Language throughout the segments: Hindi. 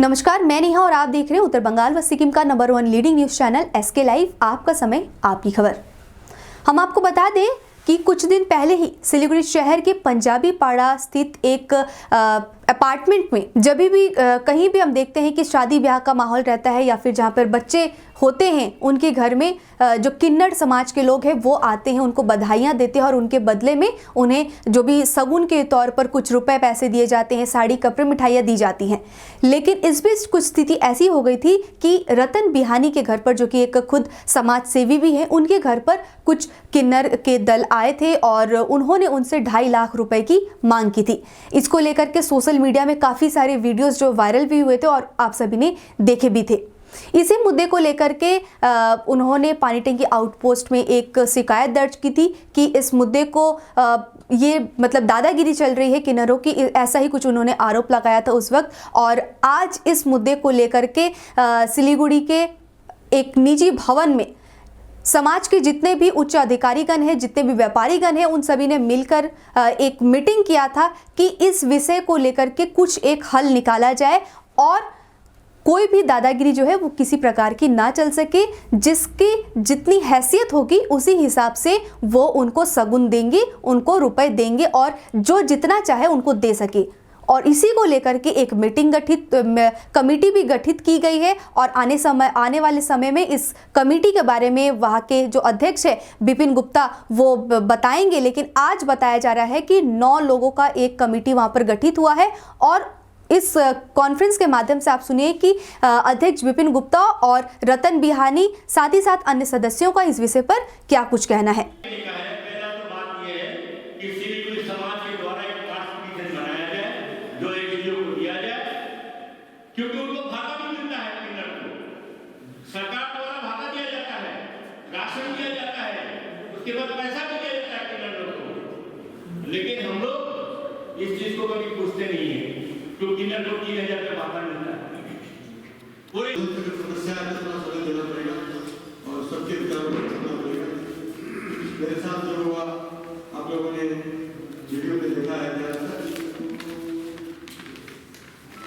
नमस्कार, मैं नेहा और आप देख रहे हैं उत्तर बंगाल व सिक्किम का number 1 leading news channel SK live. आपका समय, आपकी खबर। हम आपको बता दें कि कुछ दिन पहले ही सिलीगुड़ी शहर के पंजाबी पाड़ा स्थित एक अपार्टमेंट में जब भी कहीं भी हम देखते हैं कि शादी ब्याह का माहौल रहता है या फिर जहां पर बच्चे होते हैं, उनके घर में जो किन्नर समाज के लोग हैं वो आते हैं, उनको बधाइयां देते हैं और उनके बदले में उन्हें जो भी सगुन के तौर पर कुछ रुपए पैसे दिए जाते हैं, साड़ी कपड़े मिठाइयां दी जाती हैं। लेकिन इस बीच कुछ स्थिति ऐसी हो गई थी कि रतन बिहानी के घर पर, जो कि एक खुद समाज सेवी भी हैं, उनके घर पर कुछ किन्नर के दल आए थे और उन्होंने उनसे 2.5 लाख रुपए की मांग की थी। इसको लेकर के सोशल मीडिया में काफ़ी सारे वीडियोस जो वायरल भी हुए थे और आप सभी ने देखे भी थे। इसी मुद्दे को लेकर के उन्होंने पानी टंकी आउटपोस्ट में एक शिकायत दर्ज की थी कि इस मुद्दे को ये मतलब दादागिरी चल रही है किन्नरों की, ऐसा ही कुछ उन्होंने आरोप लगाया था उस वक्त। और आज इस मुद्दे को लेकर के सिलीगुड़ी के एक निजी भवन में समाज के जितने भी उच्च अधिकारीगण हैं, जितने भी व्यापारीगण हैं, उन सभी ने मिलकर एक मीटिंग किया था कि इस विषय को लेकर के कुछ एक हल निकाला जाए और कोई भी दादागिरी जो है वो किसी प्रकार की ना चल सके। जिसकी जितनी हैसियत होगी उसी हिसाब से वो उनको सगुन देंगे, उनको रुपए देंगे और जो जितना चाहे उनको दे सके। और इसी को लेकर के एक मीटिंग कमेटी भी गठित की गई है और आने वाले समय में इस कमेटी के बारे में वहाँ के जो अध्यक्ष है विपिन गुप्ता वो बताएंगे। लेकिन आज बताया जा रहा है कि 9 लोगों का एक कमेटी वहाँ पर गठित हुआ है और इस कॉन्फ्रेंस के माध्यम से आप सुनिए कि अध्यक्ष विपिन गुप्ता और रतन बिहानी साथ ही साथ अन्य सदस्यों का इस विषय पर क्या कुछ कहना है। क्योंकि उनको भागा भी मिलता है, किन्नर को सरकार द्वारा भागा दिया जाता है, राशन दिया जाता है, उसके बाद पैसा भी दिया जाता है किन्नर लोग को। लेकिन हम लोग इस चीज को कभी पूछते नहीं है क्योंकि किन्नर को 3000 का भागा मिलता है। पूरी समस्या का समाधान देना पड़ेगा और सबके विचारों को सुनना पड़ेगा। मेरे साथ जो हुआ आप लोगों ने वीडियो में देखा है,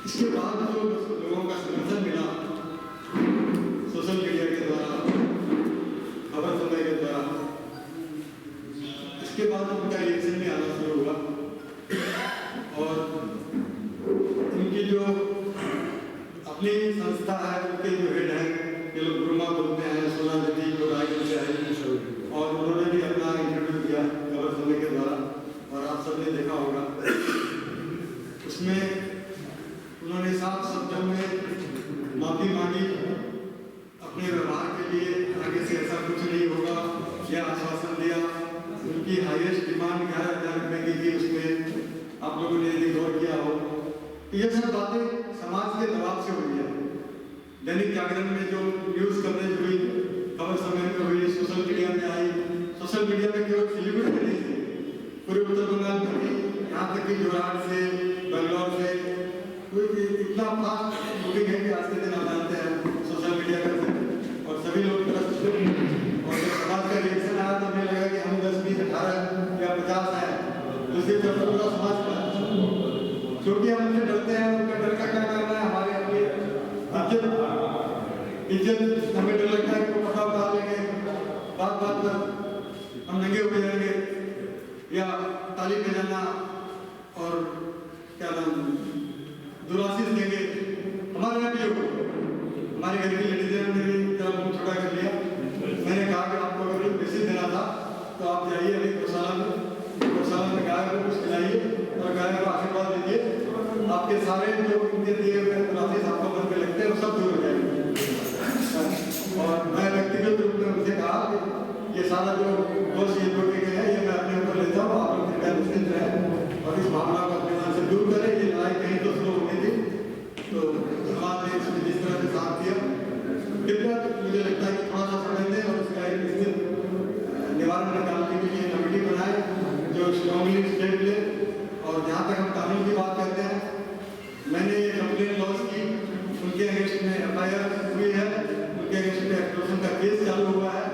इसके बाद जो लोगों का समर्थन मिला सोशल मीडिया के द्वारा, खबर सुनने के द्वारा, इसके बाद उनका रिएक्शन भी आना शुरू हुआ और उनकी जो अपनी संस्था है, उनके जो हेड है, ये लोग गुरुमा बोलते हैं, सोना देवी को राय बोलते हैं और उन्होंने भी अपना इंटरव्यू दिया खबर सुनने के द्वारा और आप सबने देखा होगा। उसमें उन्होंने साफ शब्दों में माफी मांगी अपने व्यवहार के लिए, आगे से ऐसा कुछ नहीं होगा, यह आश्वासन दिया। उनकी हाईएस्ट डिमांड 11,000 रुपये की थी, उसमें आप लोगों ने यदि गौर किया हो तो ये सब बातें समाज के दबाव से हुई है। दैनिक जागरण में जो न्यूज़ कवरेज हुई, खबर समय में हुई, सोशल मीडिया में आई, सोशल मीडिया में केवल सिलीगुड़ी में नहीं थी, पूरे उत्तर बंगाल में भी, यहाँ तक कि जोरहाट से, बेंगलोर से इतना फास्ट मूविंग है कि आज के दिन आप जानते हैं सोशल मीडिया का और सभी लोग ट्रस्ट थे। और जब समाज का रिएक्शन आया तो हमें लगा कि हम 10, 20, 18 या 50 हैं, तो इससे तो पूरा समाज का, क्योंकि हम उनसे डरते हैं। उनका डर का क्या करना है, हमारे अपनी इज्जत हमें डर लगता है कि वो पता उतार लेंगे, बात पर हम नंगे हो जाएंगे या ताली बजाना और क्या नाम दुराशीष देंगे। हमारे यहाँ भी हो, हमारे घर की लेडीज ने भी तरफ मुँह छोटा कर लिया। मैंने कहा कि आपको अगर पैसे देना था तो आप जाइए अभी गौशाला में गाय को कुछ खिलाइए और गाय को आशीर्वाद दीजिए, आपके सारे जो उनके दिए हुए दुराशीष आपको मन में लगते हैं वो सब दूर हो जाएंगे। और मैं व्यक्तिगत रूप में उनसे कहा कि ये सारा जो दोष ये लोग के हैं ये मैं अपने ऊपर लेता हूँ, आप लोग कृपया निश्चित रहें और इस भावना को अपने मन से दूर करें। ये लड़ाई कहीं तो शुरू होनी थी, तो समाज ने जिस तरह से साथ दिया, कृपया मुझे लगता है कि थोड़ा सा समय दें और उसका एक निश्चित निवारण निकालने के लिए कमेटी बनाए जो स्ट्रॉन्गली स्टेप ले। और जहाँ तक हम कानून की बात करते हैं, मैंने ये कंप्लेन लॉन्च की, उनके अगेंस्ट में FIR हुई है, उनके अगेंस्ट में एक्सटॉर्शन का केस चालू हुआ है।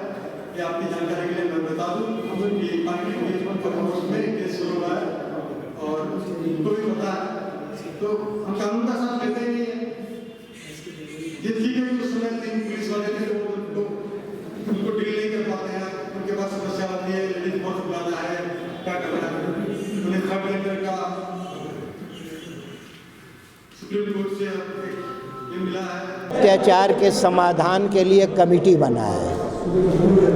ये आपकी जानकारी के लिए मैं बता दूँ कि पार्टी में केस शुरू हुआ है और उनको भी पता है। तो हम कानून का साथ लेते ही नहीं है, समस्या आती है, लेडीज बहुत बुलाना है, क्या करना है, उन्हें थर्ड लेटर का सुप्रीम कोर्ट से ये मिला है। अत्याचार के समाधान के लिए कमेटी बना है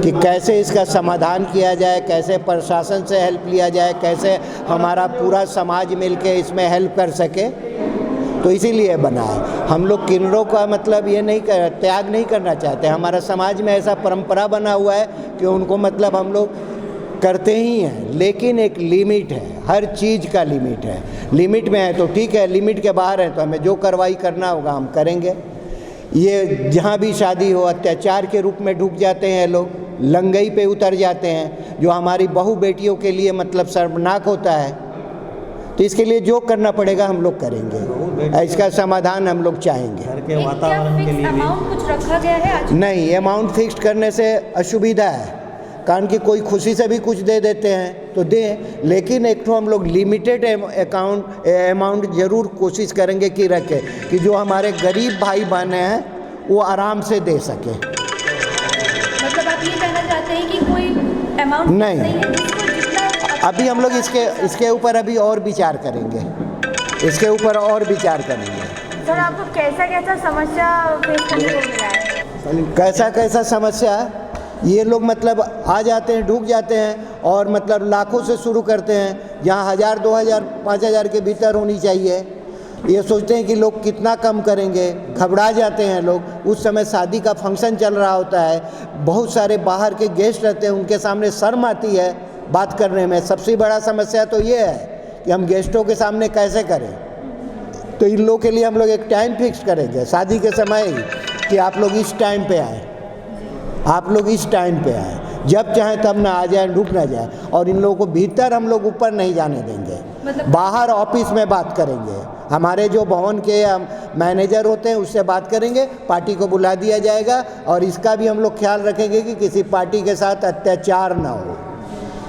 कि कैसे इसका समाधान किया जाए, कैसे प्रशासन से हेल्प लिया जाए, कैसे हमारा पूरा समाज मिलके इसमें हेल्प कर सके, तो इसीलिए बना है। हम लोग किन्नरों का मतलब ये नहीं त्याग नहीं करना चाहते। हमारा समाज में ऐसा परंपरा बना हुआ है कि उनको मतलब हम लोग करते ही हैं, लेकिन एक लिमिट है, हर चीज़ का लिमिट है। लिमिट में है तो ठीक है, लिमिट के बाहर है तो हमें जो कार्रवाई करना होगा हम करेंगे। ये जहाँ भी शादी हो अत्याचार के रूप में ढुक जाते हैं लोग, लंगई पे उतर जाते हैं, जो हमारी बहू बेटियों के लिए मतलब शर्मनाक होता है। तो इसके लिए जो करना पड़ेगा हम लोग करेंगे, इसका समाधान हम लोग चाहेंगे। घर के वातावरण के लिए अमाउंट कुछ रखा गया है आज? नहीं, अमाउंट फिक्स करने से असुविधा है, कारण कि कोई खुशी से भी कुछ दे देते हैं तो दें, लेकिन एक तो हम लोग लिमिटेड अमाउंट ज़रूर कोशिश करेंगे कि रखें कि जो हमारे गरीब भाई बहने हैं वो आराम से दे सके। मतलब आप ये कहना चाहते हैं कि कोई अमाउंट नहीं है जिसको जितना अभी हम लोग इसके ऊपर अभी और विचार करेंगे, इसके ऊपर और विचार करेंगे। सर आपको कैसा कैसा समस्या फेस करने को मिला है? कैसा कैसा समस्या है, ये लोग मतलब आ जाते हैं, ढूक जाते हैं और मतलब लाखों से शुरू करते हैं, जहाँ 1000, 2000, 5000 के भीतर होनी चाहिए। ये सोचते हैं कि लोग कितना कम करेंगे, घबरा जाते हैं लोग। उस समय शादी का फंक्शन चल रहा होता है, बहुत सारे बाहर के गेस्ट रहते हैं, उनके सामने शर्म आती है बात करने में। सबसे बड़ा समस्या तो ये है कि हम गेस्टों के सामने कैसे करें। तो इन लोगों के लिए हम लोग एक टाइम फिक्स करेंगे शादी के समय ही कि आप लोग इस टाइम पे आए, आप लोग इस टाइम पे आए, जब चाहें तब ना आ जाए, रुक ना जाए। और इन लोगों को भीतर हम लोग ऊपर नहीं जाने देंगे, मतलब बाहर ऑफिस में बात करेंगे। हमारे जो भवन के मैनेजर होते हैं उससे बात करेंगे, पार्टी को बुला दिया जाएगा। और इसका भी हम लोग ख्याल रखेंगे कि किसी पार्टी के साथ अत्याचार ना हो।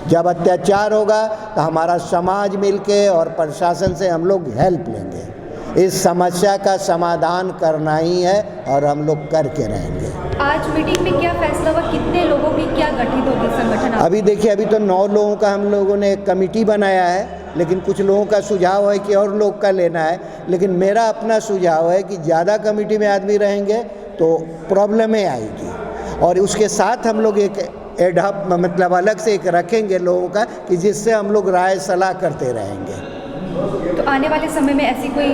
जब अत्याचार होगा तो हमारा समाज मिलके और प्रशासन से हम लोग हेल्प लेंगे। इस समस्या का समाधान करना ही है और हम लोग करके रहेंगे। आज मीटिंग में क्या फैसला हुआ, कितने लोगों की क्या गठित होगी संगठन? अभी देखिए, अभी तो 9 लोगों का हम लोगों ने एक कमेटी बनाया है, लेकिन कुछ लोगों का सुझाव है कि और लोग का लेना है। लेकिन मेरा अपना सुझाव है कि ज़्यादा कमेटी में आदमी रहेंगे तो प्रॉब्लमें आएगी, और उसके साथ हम लोग एक एडहॉक मतलब अलग से एक रखेंगे लोगों का कि जिससे हम लोग राय सलाह करते रहेंगे। तो आने वाले समय में ऐसी कोई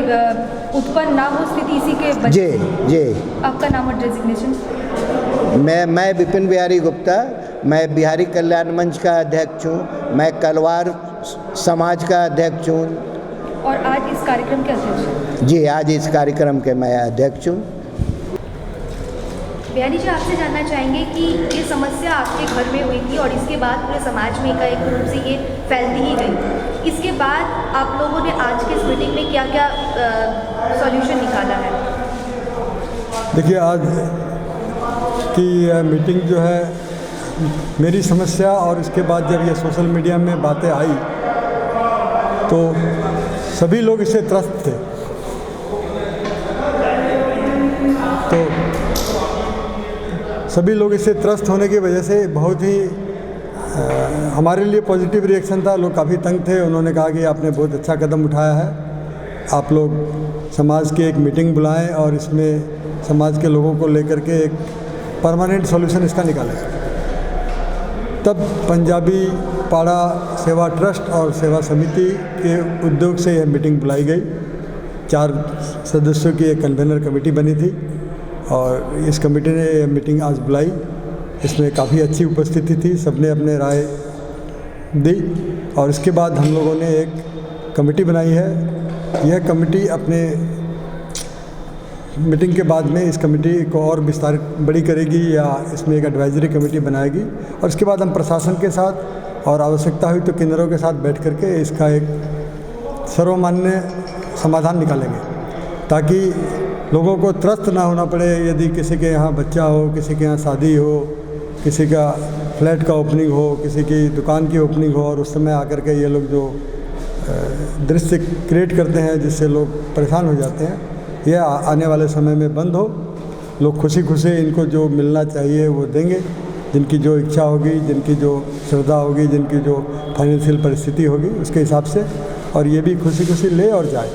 उत्पन्न ना हो स्थिति, इसी के जी। आपका नाम और डेजिग्नेशन? मैं विपिन बिहारी गुप्ता, मैं बिहारी कल्याण मंच का अध्यक्ष हूँ, मैं कलवार समाज का अध्यक्ष हूँ। और आज इस कार्यक्रम के अध्यक्ष? जी, आज इस कार्यक्रम के मैं अध्यक्ष हूँ। बिहारी जी, आपसे जानना चाहेंगे कि ये समस्या आपके घर में हुई थी और इसके बाद पूरे समाज में एकाएक रूप से ये फैलती ही गई। इसके बाद आप लोगों ने आज के इस मीटिंग में क्या क्या सॉल्यूशन निकाला है? देखिए, आज की मीटिंग जो है, मेरी समस्या और इसके बाद जब ये सोशल मीडिया में बातें आई तो सभी लोग इससे त्रस्त थे। तो सभी लोग इससे त्रस्त होने की वजह से बहुत ही हमारे लिए पॉजिटिव रिएक्शन था। लोग काफ़ी तंग थे। उन्होंने कहा कि आपने बहुत अच्छा कदम उठाया है, आप लोग समाज की एक मीटिंग बुलाएं और इसमें समाज के लोगों को लेकर के एक परमानेंट सॉल्यूशन इसका निकालें। तब पंजाबी पाड़ा सेवा ट्रस्ट और सेवा समिति के उद्योग से यह मीटिंग बुलाई गई। 4 सदस्यों की एक कन्वेनर कमेटी बनी थी और इस कमेटी ने यह मीटिंग आज बुलाई। इसमें काफ़ी अच्छी उपस्थिति थी, सबने अपने राय दी और इसके बाद हम लोगों ने एक कमेटी बनाई है। यह कमेटी अपने मीटिंग के बाद में इस कमेटी को और विस्तारित बड़ी करेगी या इसमें एक एडवाइजरी कमेटी बनाएगी और इसके बाद हम प्रशासन के साथ और आवश्यकता हुई तो किन्नरों के साथ बैठ करके इसका एक सर्वमान्य समाधान निकालेंगे, ताकि लोगों को त्रस्त ना होना पड़े। यदि किसी के यहाँ बच्चा हो, किसी के यहाँ शादी हो, किसी का फ्लैट का ओपनिंग हो, किसी की दुकान की ओपनिंग हो और उस समय आकर के ये लोग जो दृश्य क्रिएट करते हैं जिससे लोग परेशान हो जाते हैं, यह आने वाले समय में बंद हो। लोग खुशी खुशी इनको जो मिलना चाहिए वो देंगे जिनकी जो इच्छा होगी, जिनकी जो श्रद्धा होगी, जिनकी जो फाइनेंशियल परिस्थिति होगी उसके हिसाब से, और ये भी खुशी खुशी ले और जाए।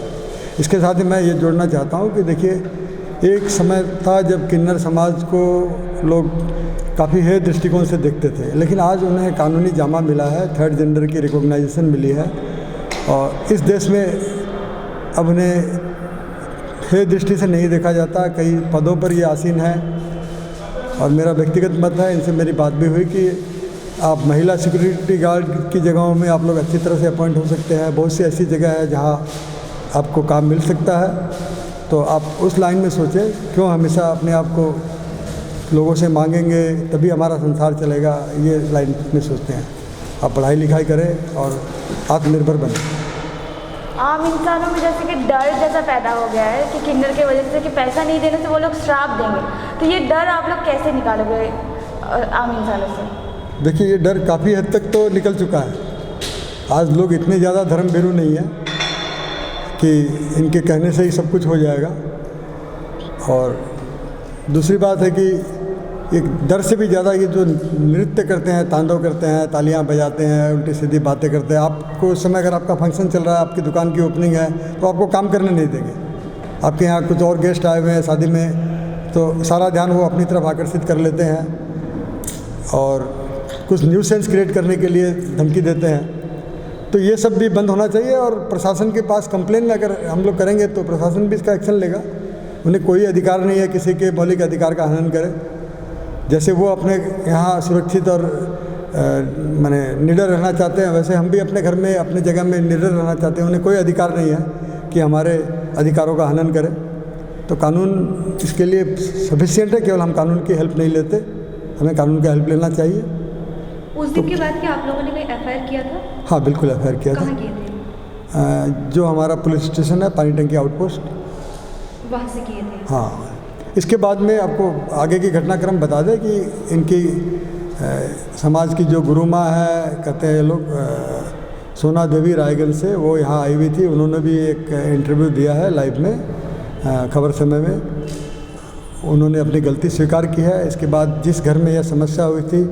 इसके साथ ही मैं ये जोड़ना चाहता हूँ कि देखिए एक समय था जब किन्नर समाज को लोग काफ़ी हेय दृष्टिकोण से देखते थे, लेकिन आज उन्हें कानूनी जामा मिला है, थर्ड जेंडर की रिकॉग्नाइजेशन मिली है और इस देश में अब उन्हें हेय दृष्टि से नहीं देखा जाता। कई पदों पर ये आसीन है और मेरा व्यक्तिगत मत है, इनसे मेरी बात भी हुई कि आप महिला सिक्योरिटी गार्ड की जगहों में आप लोग अच्छी तरह से अपॉइंट हो सकते हैं। बहुत सी ऐसी जगह है जहां आपको काम मिल सकता है, तो आप उस लाइन में सोचें, क्यों हमेशा अपने आप को लोगों से मांगेंगे तभी हमारा संसार चलेगा, ये लाइन में सोचते हैं। आप पढ़ाई लिखाई करें और आत्मनिर्भर बनें। आम इंसानों में जैसे कि डर जैसा पैदा हो गया है कि किन्नर के वजह से कि पैसा नहीं देने से वो लोग श्राप देंगे, तो ये डर आप लोग कैसे निकालोगे आम इंसानों से? देखिए ये डर काफ़ी हद तक तो निकल चुका है। आज लोग इतने ज़्यादा धर्मभीरू नहीं हैं कि इनके कहने से ही सब कुछ हो जाएगा। और दूसरी बात है कि एक डर से भी ज़्यादा ये जो नृत्य करते हैं, तांडव करते हैं, तालियां बजाते हैं, उल्टी सीधी बातें करते हैं, आपको उस समय अगर आपका फंक्शन चल रहा है, आपकी दुकान की ओपनिंग है, तो आपको काम करने नहीं देंगे। आपके यहाँ कुछ और गेस्ट आए हुए हैं शादी में, तो सारा ध्यान वो अपनी तरफ आकर्षित कर लेते हैं और कुछ न्यूसेंस क्रिएट करने के लिए धमकी देते हैं। तो ये सब भी बंद होना चाहिए और प्रशासन के पास कंप्लेन अगर हम लोग करेंगे तो प्रशासन भी इसका एक्शन लेगा। उन्हें कोई अधिकार नहीं है किसी के मौलिक अधिकार का हनन करे। जैसे वो अपने यहाँ सुरक्षित और माने निडर रहना चाहते हैं, वैसे हम भी अपने घर में अपने जगह में निडर रहना चाहते हैं। उन्हें कोई अधिकार नहीं है कि हमारे अधिकारों का हनन करें। तो कानून इसके लिए सफिशिएंट है, केवल हम कानून की हेल्प नहीं लेते, हमें कानून का हेल्प लेना चाहिए। उस दिन के बाद क्या आप लोगों ने कोई एफआईआर किया था? हाँ बिल्कुल एफआईआर किया था। कहाँ किए थे? जो हमारा पुलिस स्टेशन है पानी टंकी आउटपोस्ट, वहाँ से किए थे? हाँ। इसके बाद में आपको आगे की घटनाक्रम बता दें कि इनकी समाज की जो गुरु माँ है, कहते हैं लोग सोना देवी रायगंज से, वो यहाँ आई हुई थी। उन्होंने भी एक इंटरव्यू दिया है लाइव में, खबर समय में। उन्होंने अपनी गलती स्वीकार की है। इसके बाद जिस घर में यह समस्या हुई थी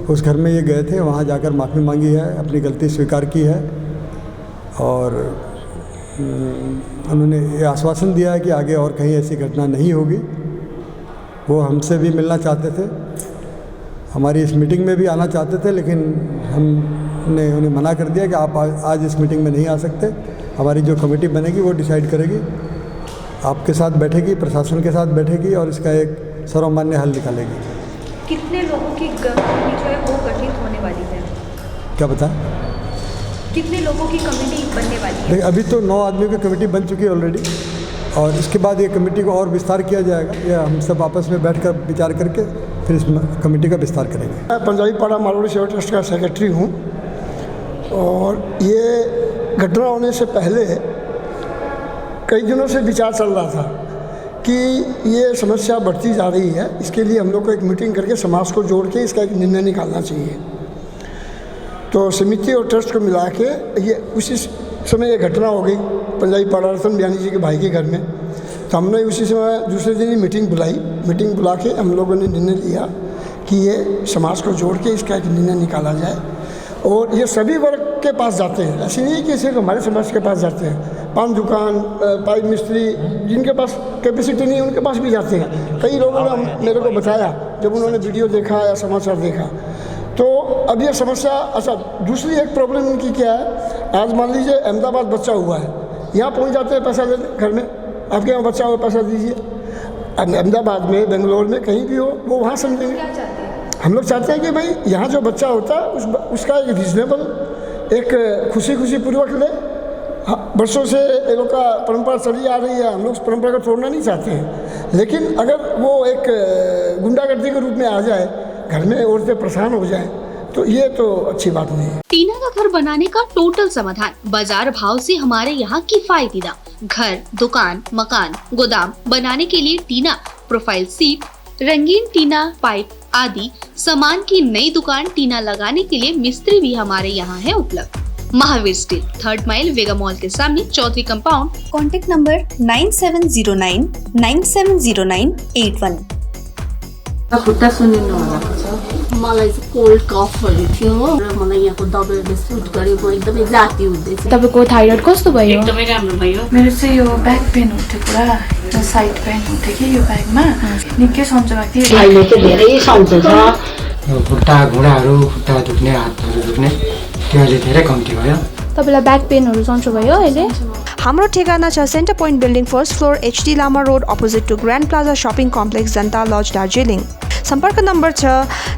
उस घर में ये गए थे, वहाँ जाकर माफ़ी मांगी है, अपनी गलती स्वीकार की है और उन्होंने ये आश्वासन दिया है कि आगे और कहीं ऐसी घटना नहीं होगी। वो हमसे भी मिलना चाहते थे, हमारी इस मीटिंग में भी आना चाहते थे, लेकिन हमने उन्हें मना कर दिया कि आप आज इस मीटिंग में नहीं आ सकते। हमारी जो कमेटी बनेगी वो डिसाइड करेगी, आपके साथ बैठेगी, प्रशासन के साथ बैठेगी और इसका एक सर्वमान्य हल निकालेगी। कितने लोगों की कमेटी जो है वो गठित होने वाली है? क्या बताएं? कितने लोगों की कमेटी बनने वाली है? देखिए अभी तो 9 आदमियों की कमेटी बन चुकी है ऑलरेडी, और इसके बाद ये कमेटी को और विस्तार किया जाएगा। या हम सब आपस में बैठकर विचार करके फिर इस कमेटी का विस्तार करेंगे। मैं पंजाबी पाड़ा मारवाड़ी सेवा ट्रस्ट का सेक्रेटरी हूँ और ये घटना होने से पहले कई दिनों से विचार चल रहा था कि ये समस्या बढ़ती जा रही है, इसके लिए हम लोग को एक मीटिंग करके समाज को जोड़ के इसका एक निर्णय निकालना चाहिए। तो समिति और ट्रस्ट को मिला के ये उसी समय ये घटना हो गई पंजाबी पाड़ा रतन बयानी जी के भाई के घर में। तो हमने उसी समय दूसरे दिन ही मीटिंग बुलाई। मीटिंग बुला के हम लोगों ने निर्णय लिया कि ये समाज को जोड़ के इसका एक निर्णय निकाला जाए और ये सभी वर्ग के पास जाते हैं। ऐसे नहीं कि सिर्फ हमारे समाज के पास जाते हैं, पान दुकान, पाइप मिस्त्री, जिनके पास कैपेसिटी नहीं है उनके पास भी जाते हैं। कई लोगों ने मेरे को बताया जब उन्होंने वीडियो देखा या समाचार देखा। तो अब ये समस्या, अच्छा दूसरी एक प्रॉब्लम इनकी क्या है, आज मान लीजिए अहमदाबाद बच्चा हुआ है, यहाँ पहुँच जाते हैं पैसा देने घर में, आपके यहाँ बच्चा हो पैसा दीजिए। अहमदाबाद में, बेंगलोर में, कहीं भी हो वो वहाँ समझेंगे। क्या चाहते हैं? हम लोग चाहते हैं कि भाई यहाँ जो बच्चा होता है उसका एक रीजनेबल, एक खुशी पूर्वक ले। वर्षों से ये लोग का परंपरा चली आ रही है, हम लोग उस परंपरा को तोड़ना नहीं चाहते हैं, लेकिन अगर वो एक गुंडागर्दी के रूप में आ जाए, घर में औरतें परेशान हो जाए, तो ये तो अच्छी बात नहीं है। टीना का घर बनाने का टोटल समाधान बाजार भाव से हमारे यहाँ किफायती दाम। घर, दुकान, मकान, गोदाम बनाने के लिए टीना, प्रोफाइल सीट, रंगीन टीना, पाइप आदि सामान की नई दुकान टीना लगाने के लिए मिस्त्री भी हमारे यहाँ है उपलब्ध। महावीर स्टील, 3rd माइल, वेगा मॉल के सामने, चौधरी कंपाउंड। Contact number 9709 970981। खुट्टा सुनिनु भएको छ। मलाई चाहिँ कोल्ड कफहरू थियो र मलाई यहाँको दबाईले सुट गरे, म एकदमै जाती हुँदैछ। तपाईँको थाइरोइड कस्तो भयो? एकदमै राम्रो भयो। मेरो चाहिँ यो ब्याक पेन हुन्थ्यो पुरा, साइड पेन हुन्थ्यो कि यो ब्याकमा, निकै सन्चो भएको थियो। अहिले चाहिँ धेरै सन्चो छ। खुट्टा घुँडाहरू, खुट्टा दुख्ने, हातहरू दुख्ने त्यो अहिले धेरै कम्ती भयो। तपाईँलाई ब्याक पेनहरू सन्चो भयो अहिले? हाम्रो ठेगाना छ centre point building first floor HD Lama road opposite to grand plaza shopping complex Janata lodge Darjeeling. सम्पर्क नम्बर छ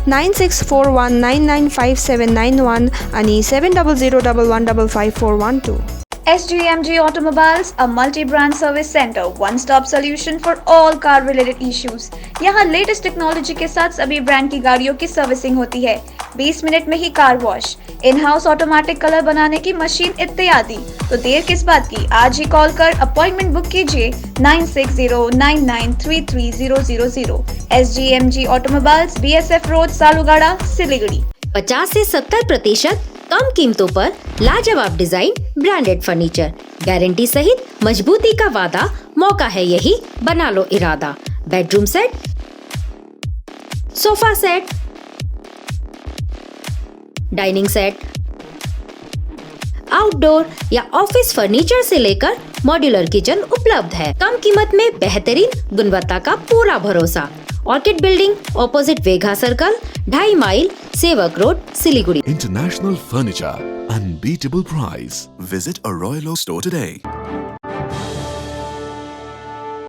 9641995791 अनि 7001155412। SGMG Automobiles, a multi-brand service center, one-stop solution for all car-related issues. यहाँ लेटेस्ट टेक्नोलॉजी के साथ सभी ब्रांड की गाड़ियों की सर्विसिंग होती है। 20 मिनट में ही car wash, in house automatic colour बनाने की मशीन इत्यादि। तो देर किस बात की, आज ही कॉल कर अपॉइंटमेंट बुक कीजिए 9609933000। SGMG Automobiles, BSF road, Salugara, Siliguri. 50 से 70% कम कीमतों पर लाजवाब डिजाइन, ब्रांडेड फर्नीचर, गारंटी सहित मजबूती का वादा। मौका है यही, बना लो इरादा। Bedroom set, sofa set, dining set, outdoor या ऑफिस फर्नीचर से लेकर मॉड्यूलर किचन उपलब्ध है। कम कीमत में बेहतरीन गुणवत्ता का पूरा भरोसा। Orchid building, opposite Vegha circle, 2.5 mile, Sevoke road, Siliguri. International Furniture, unbeatable price. Visit a Royal Oak store today.